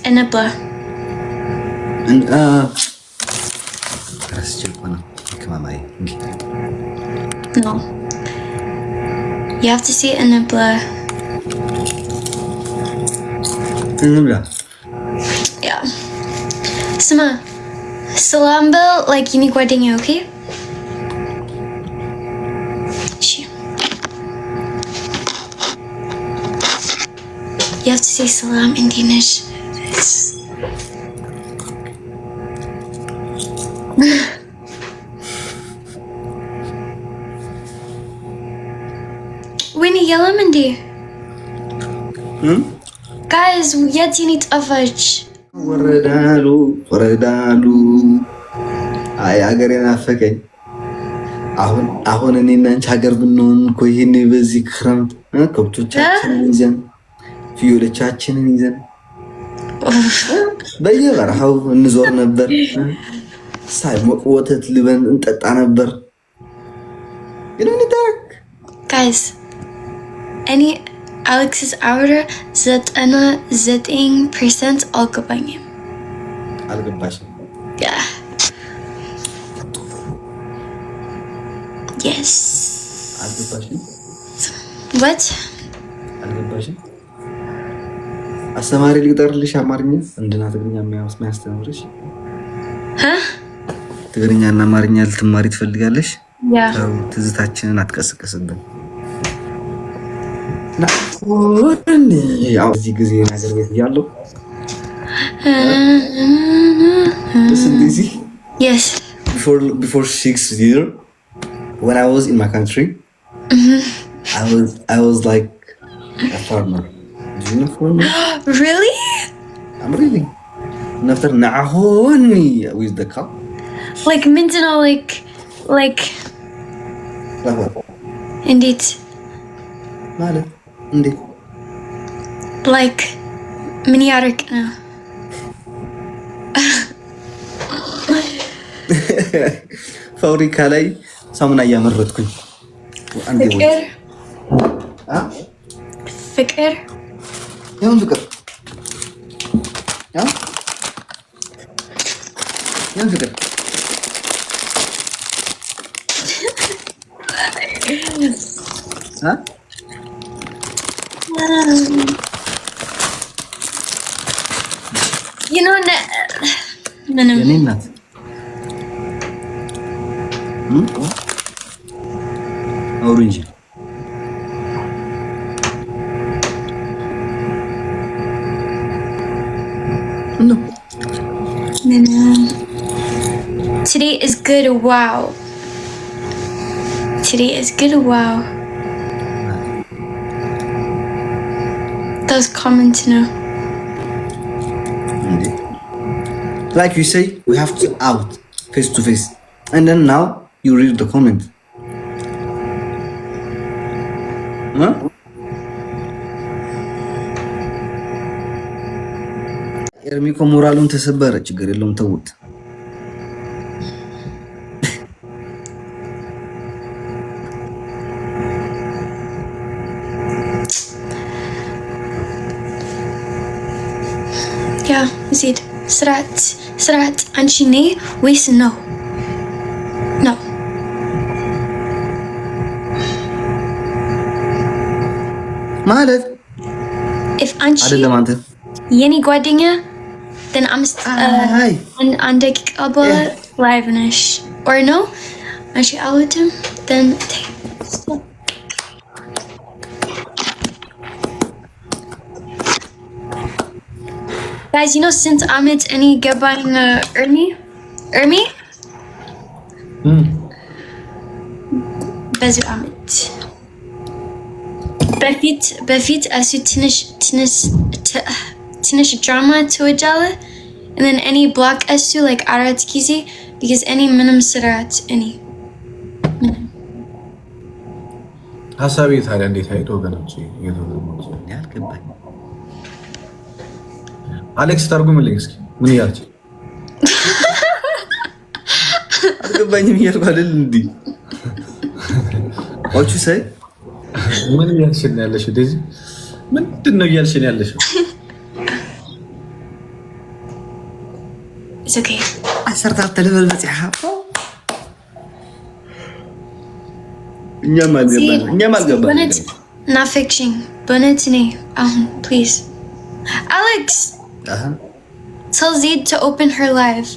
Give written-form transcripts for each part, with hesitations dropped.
enabler. And come on, No. You have to say enabler. Enabler. Yeah. Sama. Salam bell like unique wedding, okay? You have to say salam in Danish. Winnie, yellow Mindy. Guys, yet you need a fudge. Waradalu. I agree na fake. አሁን እኔና አንቺ ሀገር ብንሆን እኮ ይሄን በዚህ ክረምት ከብቶቻችንን ይዘን ፍየሎቻችንን ይዘን በየበረሃው እንዞር ነበር። ሳይሞቅ ወተት ልበን እንጠጣ ነበር። Guys, any Alex's order 99% algabanyim. Algabashim. Yeah. Yes. Algabashim. What? Algabashim. አስተማሪ ሊቀርልሽ አማርኛ እንድና ትግርኛ የሚያስተምርሽ ትግርኛና አማርኛ ልትማሪ ትፈልጋለሽ? ትዝታችንን አትቀስቀስብን። ያው እዚህ ጊዜ ነገር ቤት እያለሁ Yes. Before 6 years, when I was in my country, I was like a farmer. Do you know farmer? Really? I'm really. And after Nahoni with the cow. Like Mindanao, like what? Indeed. Indeed. Like Miniatic now. ፋብሪካ ላይ ሳሙና እያመረትኩኝ ፍቅር ያውን ፍቅር ያውን ፍቅር you know የኔ እናት orange. No. Today is good. Wow. Today is good. Wow. That was common to know. Indeed. Like you say, we have to out face to face, and then now you read the comment. ኤርሚኮ ሞራሉን ተሰበረ። ችግር የለውም ተውት። ያ ዜድ ስርዓት አንቺ ነይ ወይስ ነው? ነው ማለት if አንቺ አይደለም አንተ የኔ ጓደኛ then አንድ ደቂቃ በኋላ live ነሽ or no አንቺ አልወድም then guys, you know since Amit and he ገባኝ እርሚ በዚህ አመት በፊት እሱ ትንሽ ድራማ ትወዳለህ and then any block እሱ like አራት ጊዜ because any ምንም ስራት any ሀሳቤ ታዲያ እንዴት አይቶ ወገኖች እየተወደሙ ያልገባኝ አሌክስ ተርጉምልኝ እስኪ ምን ያልች አልገባኝም እያልኩ አይደል እንዴ what you say ምን ያልሽ ነው ያለሽው? ደዚ ምንድን ነው ያልሽ ነው ያለሽው? It's okay. أسرت تلفل بتاعها. نعم Bonnet, not fiction. Bonnetini. Please. Alex. Tell Zaid to open her live.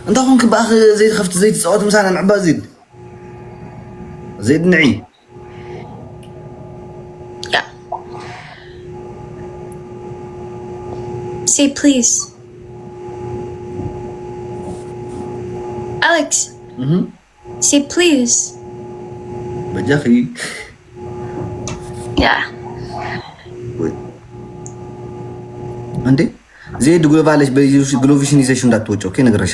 أنت هونك بأخ زيد خفت زيد صوت مسانا نعبا زيد نعي. Yeah. Say please. Alex. Say please. بجاخي. Yeah. عندي زيد يقول بالش بيجوش جلوفيشن يزيشون دات توجه أوكي نقرأ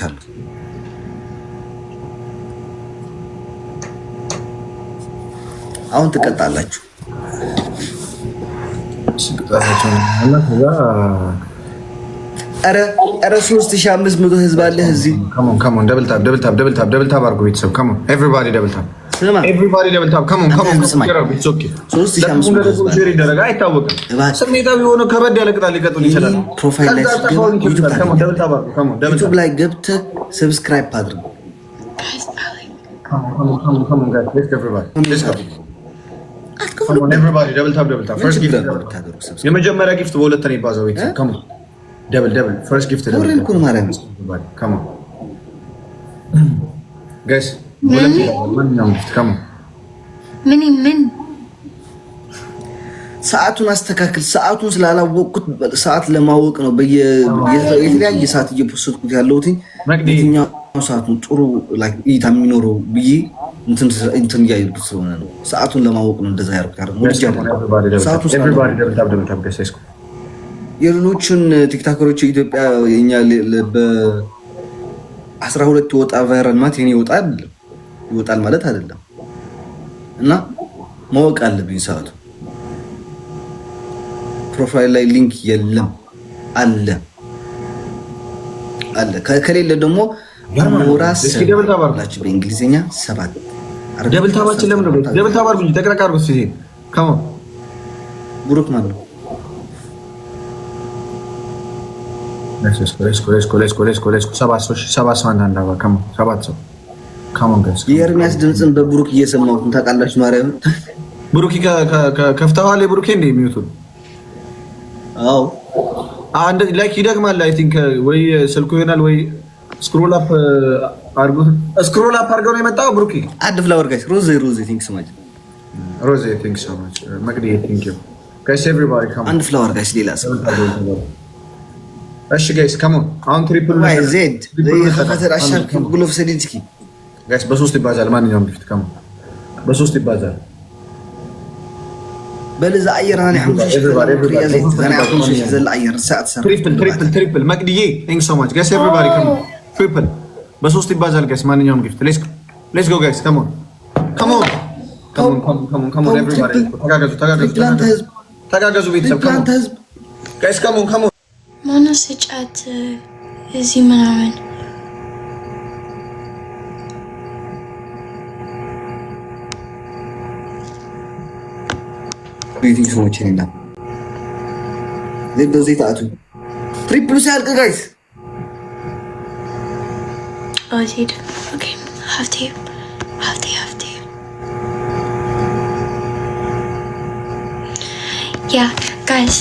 አሁን ትቀጣላችሁ ኧረ 3500 ህዝብ አለ እዚህ come on double tap አድርጉ ቤተሰብ come on everybody double tap come on it's okay 3500 ሼር ይደረጋ አይታወቅም ስሜታዊ ሆኖ ከበድ ያለ ቅጣት ሊቀጡን ይችላል ፕሮፋይል ላይ ዩቲዩብ ላይ ገብተህ ሰብስክራይብ አድርጉ come on guys let's go Come on, everybody, double tap. First gift. የመጀመሪያ ጊፍት በሁለት ነው ይባዛው ቤተሰብ come on. Double. First gift. Come on. Guys, ማንኛውም ጊፍት come on. ምን ሰዓቱን አስተካክል። ሰዓቱን ስላላወቅኩት ሰዓት ለማወቅ ነው በየተለያየ ሰዓት እየፖስትኩት ያለሁት የትኛው ሰዓት ነው ጥሩ ላይክ እይታ የሚኖረው ብዬ እንትን እያየሁት ስለሆነ ነው። ሰዓቱን ለማወቅ ነው እንደዛ ያደርኩት። የሌሎችን ቲክቶከሮች ኢትዮጵያ የኛ በ12 ወጣ ቫይራል ማለት የኔ ይወጣል ማለት አይደለም እና ማወቅ አለብኝ ሰዓቱ። ፕሮፋይል ላይ ሊንክ የለም አለ ከሌለ ደግሞ ሞራስ ሰባላችሁ በእንግሊዝኛ 7 ደብል ታባችን ለምን ነው ደብል ታባር ብኝ ተቀራቃርኩ ሲሄ come on ብሩክ ማለት ነው let's go ሰባት ሰው አንዳንድ አባ come on guys የኤርሚያስ ድምጽን በብሩክ እየሰማሁት ታውቃላችሁ ማርያም ብሩክ ከፍተዋል ብሩክ እንደ የሚዩቱን አዎ አንድ ላይክ ይደግማል አይ ቲንክ ወይ ስልኩ ይሆናል ወይ ስክሮል አፕ አድርገው ነው የመጣው ብሩክ አድ ፍላወር ጋይስ ሮዚ ቲንክስ so much መግዲ ቲንክ ዩ ጋይስ ኤቨሪባዲ come አንድ ፍላወር ጋይስ ሌላ ሰው እሺ ጋይስ come on አሁን ትሪፕል ላይ ዜድ ለይፈተር አሻርክ ግሎፍ ሰዲንስኪ ጋይስ በሶስት ይባዛል ማንኛውም ጊፍት come on በሶስት ይባዛል በለዛ አየራን ትሪፕል መቅድዬ ቴንክስ ሶ ማች ጋይስ ኤቨሪባዲ come on ትሪፕል በሶስት ይባዛል ጋይስ ማንኛውም ጊፍት ሌትስ ጎ ጋይስ come on everybody ተጋገዙ ቤተሰብ ጋይስ come on ማነው ስጫት እዚህ ምናምን ቤቲንግ ሰዎች ነና ለዚህ ታቱ ትሪፕል ሲያልቅ ጋይስ ኦዚድ ኦኬ have to yeah guys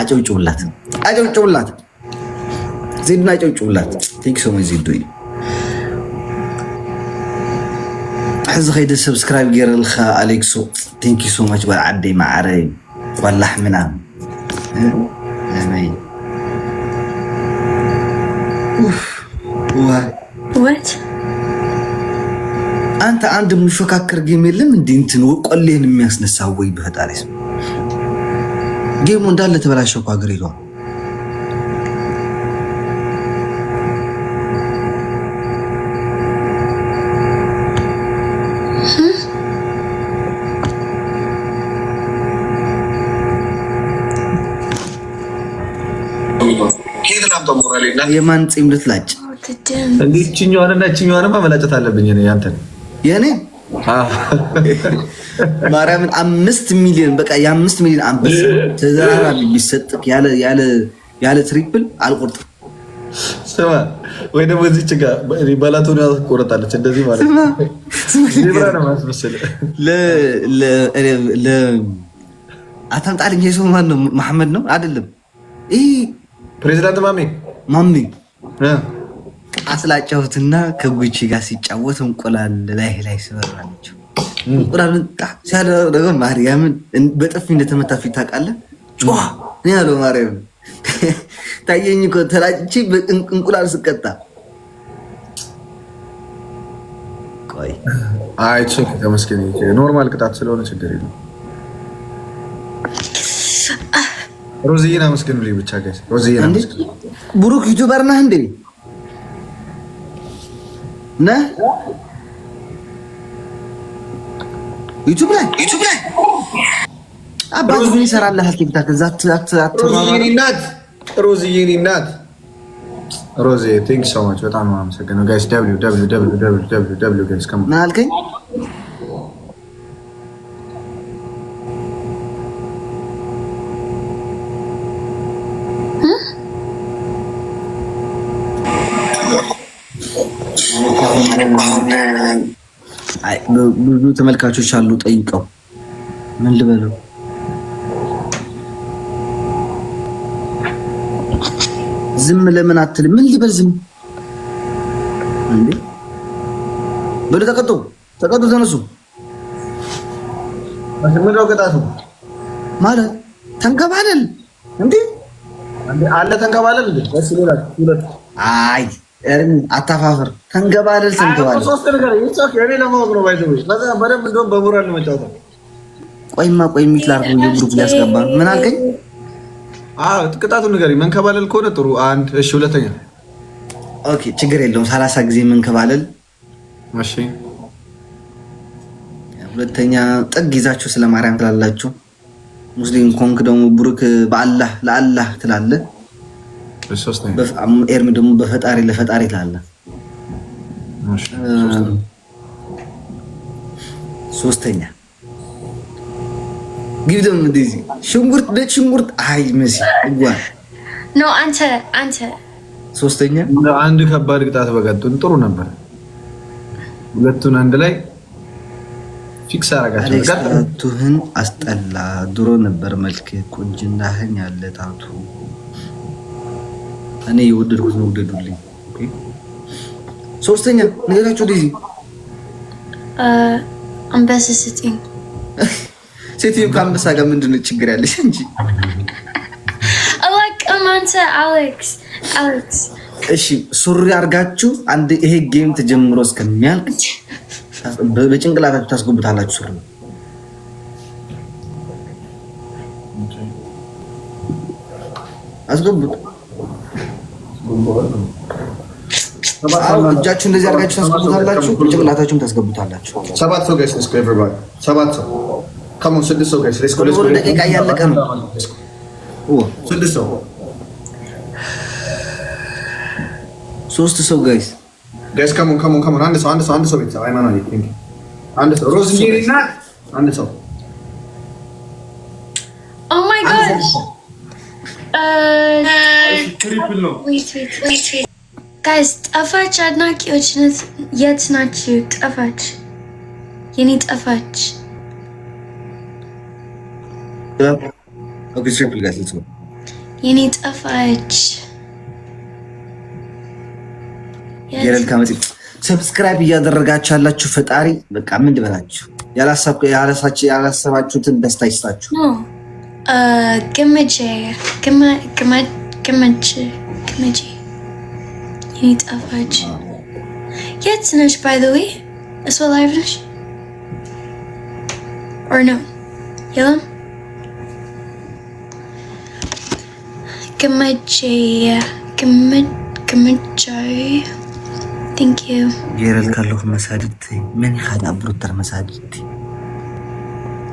አጨውጭውላት ዜድና አጨውጭውላት ቴንክ ሶ ማች ዜድ حز خيد سبسكرايب غير الخا أليكسو thank you so much بالعدي معري واللحمنا امين what አንተ አንድ ምንፈካከር ጌም የለም እንዴ እንትን ወቆሌን የሚያስነሳው ወይ በፈጣሪስ ጌሙ እንዳለ ተበላሸው እኮ ሀገር ይሏል የማን ጺም ልትላጭ እንዴት ቺኛዋንና ቺኛዋንማ መላጨት አለብኝ እኔ አንተ የኔ ማርያምን 5 ሚሊዮን በቃ የ5 ሚሊዮን አንበሳ ተዘራራቢ ቢሰጥክ ያለ ትሪፕል አልቆርጥም። ስማ ወይ ደግሞ እዚች ጋር ባላቶን ያቆረጣለች እንደዚህ ማለት ነው። ዜብራ ነው ማስመሰል አታምጣልኝ። የሰው ማን ነው? መሐመድ ነው አይደለም? ይሄ ፕሬዚዳንት ማሜ አስላጫውትና ከጉቺ ጋር ሲጫወት እንቁላል ላይ ስበራለችው። እንቁላል ሲያደርገው ማርያምን በጥፊ እንደተመታ ፊት ታውቃለህ? ጮህ ነው ያለው። ማርያምን ታየኝ እኮ ተላጭቼ እንቁላል ስቀጣ። ቆይ አይ ቼክ ተመስገን። ኖርማል ቅጣት ስለሆነ ችግር የለም። ሮዚና መስገኑልኝ ብቻ ጋይስ። ሮዚና መስገኑ ብሩክ ዩቲዩበር ነህ እንዴ? ነህ ዩቲዩብ ላይ አባቱ ምን ይሰራልህ? ቲክታክ እዛ ሮዚዬ ናት። ሮዚ ቴንክ ሶ ማች በጣም ነው አመሰግናለሁ ጋይስ። www ጋይስ ከማ ምን አልከኝ? ብዙ ተመልካቾች አሉ ጠይቀው ምን ልበለው? ዝም ለምን አትልም? ምን ልበል? ዝም እንዴ በሉ። ተቀጡ ተነሱ። ምንድነው ቅጣቱ ማለት? ተንከባለል እንዴ አለ ተንከባለል እንዴ? ደስ ይላል። አይ አታፋፍር። ተንከባለል ሶስት ነገር ይጻፍ የኔ ለማወቅ ነው። ባይዘው በደንብ እንደውም በሞራል ነው መጫወተው። ቆይ ሚትላር ነው የግሩፕ ሊያስገባ ምን አልከኝ? ቅጣቱን ንገሪኝ። መንከባለል ከሆነ ጥሩ አንድ። እሺ ሁለተኛ ኦኬ ችግር የለውም 30 ጊዜ መንከባለል። እሺ ሁለተኛ ጥግ ይዛችሁ ስለ ማርያም ትላላችሁ። ሙስሊም ኮንክ ደግሞ ብሩክ በአላህ ለአላህ ትላለህ። ኤርሚ ደግሞ በፈጣሪ ለፈጣሪ ትላለህ። ሶስተኛ ግብ ደግሞ እንደዚህ ሽንኩርት አይ መሲ እንኳን ነው አንተ ሶስተኛ አንድ ከባድ ቅጣት በቀጡን ጥሩ ነበር። ሁለቱን አንድ ላይ ፊክስ አረጋቸው። ቀጣቱህን አስጠላ። ድሮ ነበር መልክ ቁንጅናህን ያለ ታቱ እኔ የወደድኩት ነው። ወደዱልኝ። ሶስተኛ ነገራችሁ ዲዚ አንበሳ ስጪኝ። ሴትዮ ከአንበሳ ጋር ምንድነው ችግር ያለሽ እንጂ? አሌክስ እሺ ሱሪ አድርጋችሁ አንድ ይሄ ጌም ተጀምሮ እስከሚያልቅ በጭንቅላታችሁ ታስገቡታላችሁ። ሱሪ አስገቡት። እጃችሁ እንደዚህ አድርጋችሁ ታስገቡታላችሁ፣ በጭንቅላታችሁም ታስገቡታላችሁ። 7 ሰው ጋይስ እስከ ኤቨሪባዲ 7 ሰው ካም ኦን 6 ሰው ጋይስ ሌትስ ጎ። ደቂቃ እያለቀ ነው። 6 ሰው 3 ሰው ጋይስ ካም ኦን አንድ ሰው ቤተሰብ አይማና ቲንክ አንድ ሰው ሮዝሜሪ እና አንድ ሰው ኦ ማይ ጋድ ትሪፕል ነው። ዌት ጋይስ ጠፋች። አድናቂዎች የት ናችሁ? ጠፋች፣ የኔ ጠፋች። ኦኬ ትሪፕል ጋይስ ሌትስ ጎ። የኔ ጠፋች። የረል ካመጪ ሰብስክራይብ እያደረጋችሁ ያላችሁ ፈጣሪ በቃ ምን ልበላችሁ፣ ያላሰባችሁትን ደስታ ይስጣችሁ። ግመቼ የኔ ጠፋች። የት ነሽ? ባይ ዘ ዌይ እሷ ላይቭ ነሽ ኦር ኖ? የለም ግመቼ ቴንክ ዩ የረል ካለሁ መሳድት ምን ይኸዳ ብሩተር መሳድት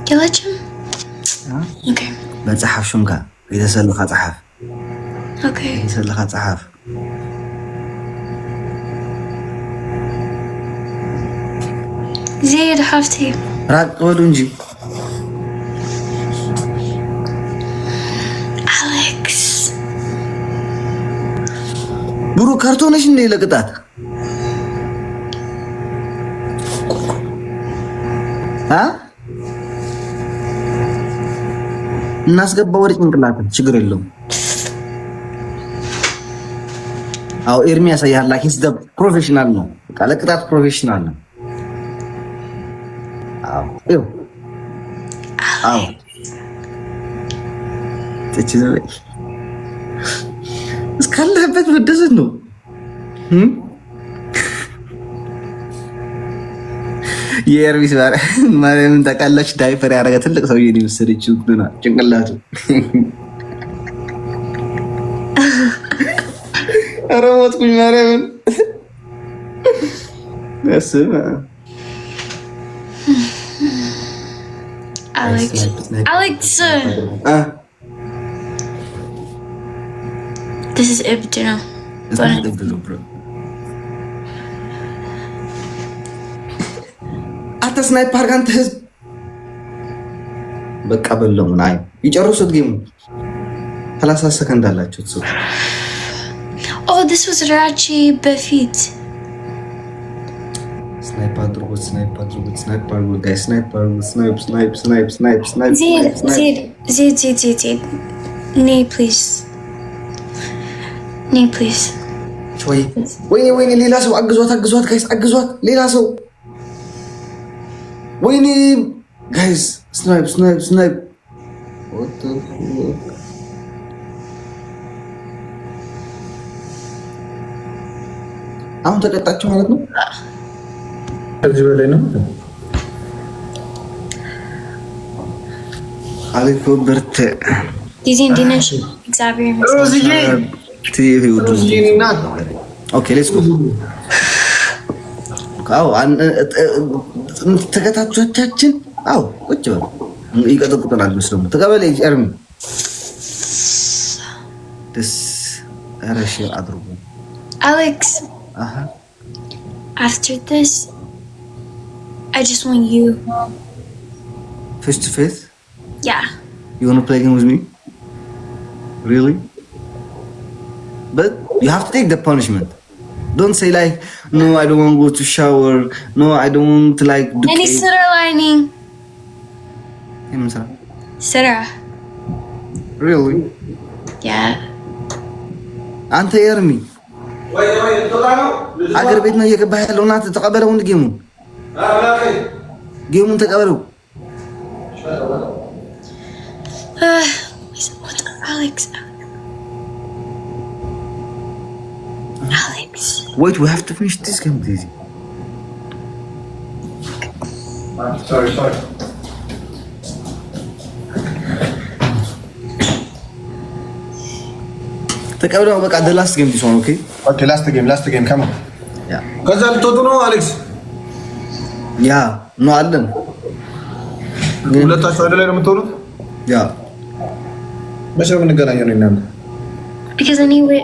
የላችም። ኦኬ መጽሐፍ ሹምካ የተሰለኻ ጽሐፍ ኦኬ የተሰለኻ ጽሐፍ زيد حفتي ራቅ በሉ እንጂ አሌክስ ብሩ ካርቶንሽ እንደ ለቅጣት እናስገባ ወደ ጭንቅላት ችግር የለውም። አው ኤርሚያስ ያያላ ሂስ ደ ፕሮፌሽናል ነው። ለቅጣት ፕሮፌሽናል ነው። አው ትችላለህ እስካለህበት መደሰት ነው። የኤርሚስ ማርያምን ታውቃላችሁ? ዳይፐር ያደረገ ትልቅ ሰውዬ ነው የወሰደችው ጭንቅላቱ። ኧረ ሞትኩኝ ማርያምን። አሌክስ this is እብድ ነው። አንተ ስናይፐር ጋር አንተ ህዝብ በቃ በለው ምን አይ ይጨርሱት ጌሙ 30 ሰከንድ አላችሁ እሱ oh this was ራቺ በፊት ስናይፐር አድርጎት ጋይስ ስናይፕ ዜድ ነይ ፕሊዝ ወይኔ ሌላ ሰው አግዟት ጋይስ አግዟት ሌላ ሰው ወይኔ ጋይስ ስናይፕ what the fuck አሁን ተቀጣችሁ ማለት ነው። እዚህ በላይ ነው አለኮ በርተ ዲዚ እንዲነሽ እግዚአብሔር ይመስገን። ኦኬ ሌትስ ጎ ካው ተከታታዮቻችን አው ቁጭ በሉ ይቀጥቁናል መስሎ ተቀበለ ኤርሚ ደስ አረሽ አድርጉ አሌክስ after this I just want you face to face. Yeah, you want to play a game with me? Really? But you have to take the punishment. Don't say like, no, I don't want to go to shower. No, I don't want to like do any Sarah lining. Sarah. Really? Yeah. Ante Ermi. አገር ቤት ነው እየገባህ ያለው እና ተቀበለው እንደ ጌሙን ተቀበለው Alex. Wait, we have to finish this game, please. Sorry. ተቀበለው በቃ the last game this one, okay? Okay, last game, come on. Yeah. ከዛ ልትወጡ ነው አሌክስ? ያ ነው አለን። ሁለታችሁ አይደል ነው የምትወጡት? ያ መቼ ነው የምንገናኘው ነው እናንተ? Because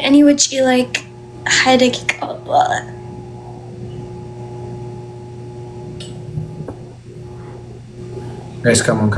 any which you like had a kick out. Guys, come on.